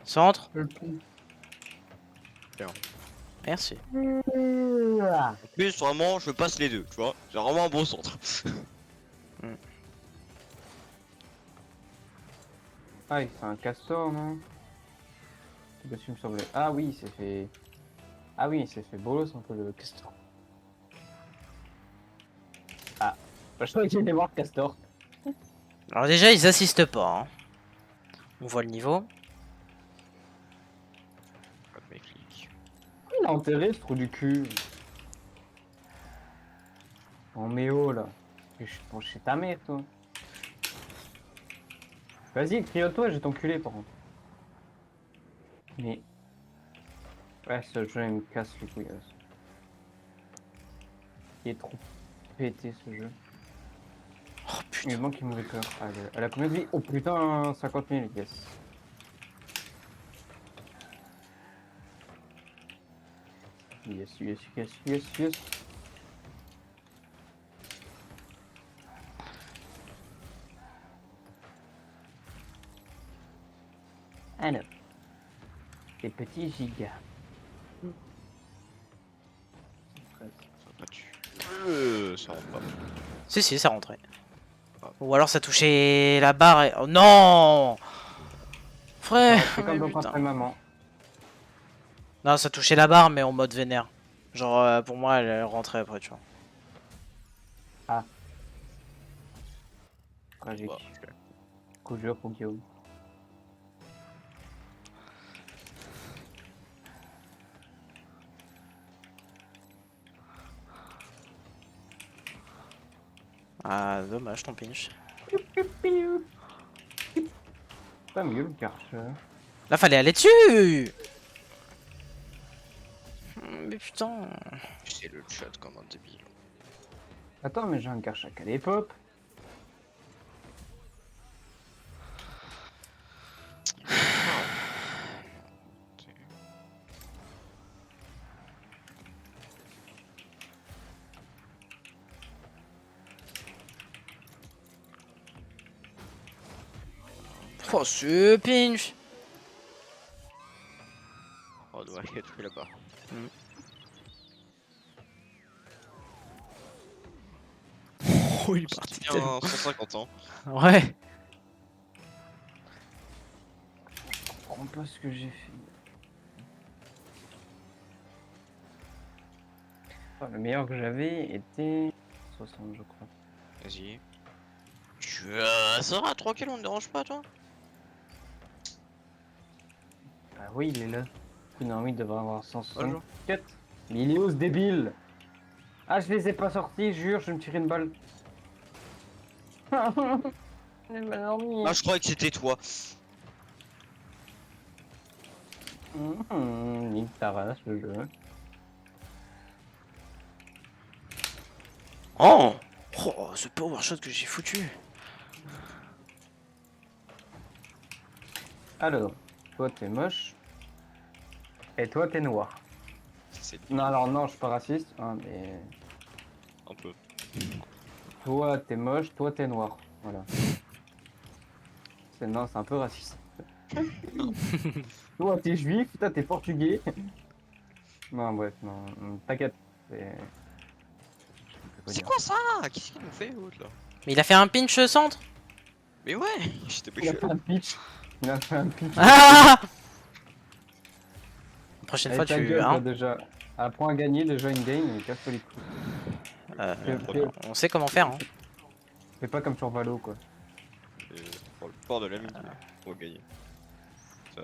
Centre. Le pont. Merci. En plus, vraiment, je passe les deux, tu vois. C'est vraiment un bon centre. Ah, il fait un castor, non? C'est ce qui me semblait. Ah oui, c'est fait. Ah oui, c'est fait bolos un peu le castor. Ah, bah, je croyais qu'il allait voir castor. Alors déjà, ils assistent pas. hein. On voit le niveau. Comme mes clics. Il a enterré ce trou du cul. En méo là. Bon, chez ta mère, toi. Vas-y, criolle-toi, je vais t'enculer par contre. Mais. Ouais, ce jeu, il me casse les couilles. Là. Il est trop pété ce jeu. Oh Il putain. manque une mauvais cœur. Elle a combien de vie? Oh putain, 50 000, yes. Yes, yes, yes, yes, yes. Alors. Les petits gigas. Ça pas dessus. Ça rentre pas. Si, si, ça rentrait. Ah. Ou alors ça touchait la barre et... Oh non. Frère. C'est comme mais dans putain. Papa et Maman. Non, ça touchait la barre, mais en mode vénère. Genre, pour moi, elle rentrait après, tu vois. Tragique. Bah, ok. Coup dur pour Guillaume. Ah, dommage, ton pinch. Pas mieux le Karcher. Là, fallait aller dessus. Mais putain. C'est le chat comme un débile. Attends, mais j'ai un Karcher à l'époque. Oh, ce pinch. Oh, dommage qu'il a touché là-bas. Oh, il est parti C'était bien 150 ans. Ouais. Je comprends pas ce que j'ai fait. Oh, le meilleur que j'avais était 60, je crois. Vas-y. Ça va, tranquille, on ne dérange pas, toi. Ah oui, il est là. Du coup, normalement, il devrait avoir Bonjour. 164. Mais il est où ce débile? Ah, je les ai pas sortis, jure, je vais me tirer une balle. Il est mal dormi. Ah, je croyais que c'était toi. Nique ta race, le jeu. Oh. Oh, ce power shot que j'ai foutu. Alors, toi t'es moche. Et toi t'es noir. C'est Non, alors non, je suis pas raciste, hein, mais un peu. toi t'es moche, toi t'es noir. Voilà. Non, c'est un peu raciste. Toi t'es juif, toi t'es portugais. Non, bref, non, t'inquiète. C'est je peux pas C'est dire. quoi ça? Qu'est-ce qu'ils nous fait l'autre là? Mais il a fait un pinch centre. Mais ouais, j'étais pas Il a chelou. fait un pitch. Il a fait un pitch. Ah La prochaine Allez, fois, ta tu. gueule, toi, Hein, déjà. À point gagné, déjà une game, et casse-toi les couilles. euh, Fais, on sait comment faire. Hein. fais pas comme sur Valo, quoi. Et pour le pouvoir de l'amitié, on va gagner.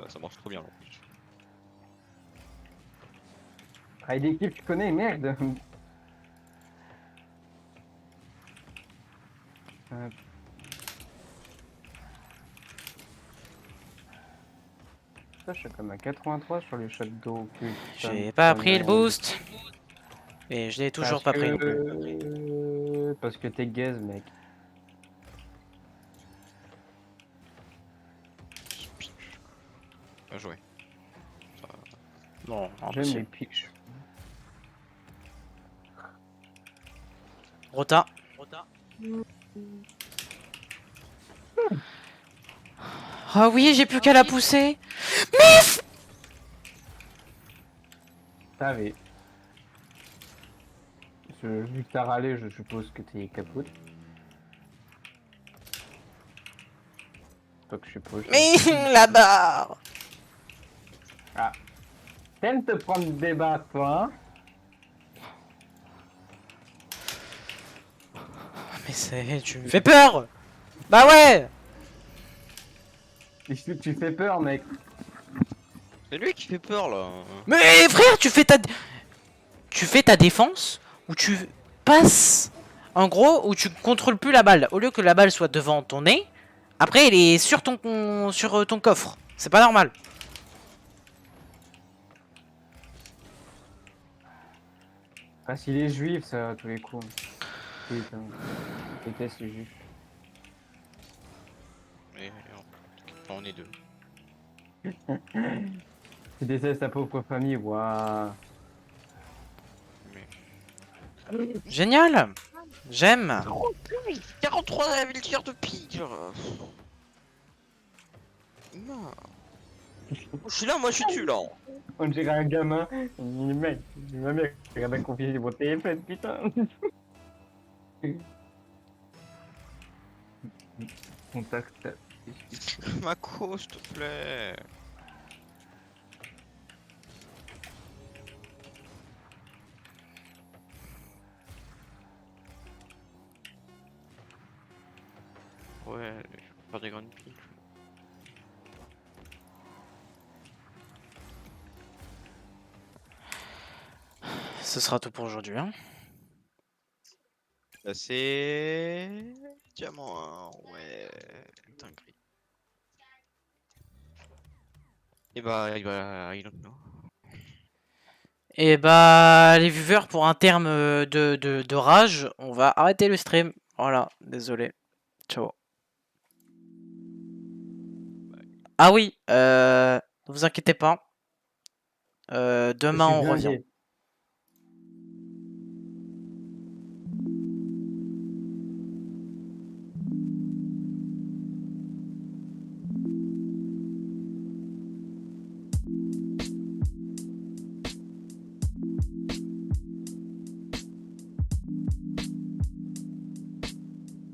Ça marche trop bien en plus. Travail d'équipe, tu connais, merde. Hop. Ça, je suis comme à 83 sur les shots d'eau. J'ai pas pris le boost. Et je l'ai toujours pas pris non plus. Parce que t'es gaze, mec. Bien joué. Ça... Non, J'aime impossible. les pitchs. Rota. Ah oui, j'ai plus qu'à la pousser. Savais. Vu que t'as râlé, je suppose que t'es capote. Toi que je suppose. Mais la barre. Ah. T'aimes te prendre des barres, toi, hein? Mais c'est. Tu me fais peur. Bah ouais. Tu fais peur, mec. C'est lui qui fait peur là. Mais frère, tu fais ta défense où tu passes. En gros, où tu contrôles plus la balle. Au lieu que la balle soit devant ton nez, après elle est sur ton coffre. C'est pas normal. Ah, s'il est juif, ça, à tous les coups. Putain. Je déteste les juifs. Mais on est deux. Tu détestes ta pauvre famille, waouh. Mais... Génial. J'aime. 43,000 tirs de pige. Non. Je suis là, moi je suis dessus là. On dirait un gamin. Il dit, mec, ma mère, regarde à confier mon téléphone, putain. Contact. Mako, s'il te plaît. Ouais, je vais faire des grandes piques. Ce sera tout pour aujourd'hui. Hein. Là c'est... Diamant 1, ouais. Putain gris. Et bah, I don't know. Et bah, les viewers, pour un terme de rage, on va arrêter le stream. Voilà, désolé. Ciao. Ah oui, ne vous inquiétez pas. Je Demain, suis on revient. blindé.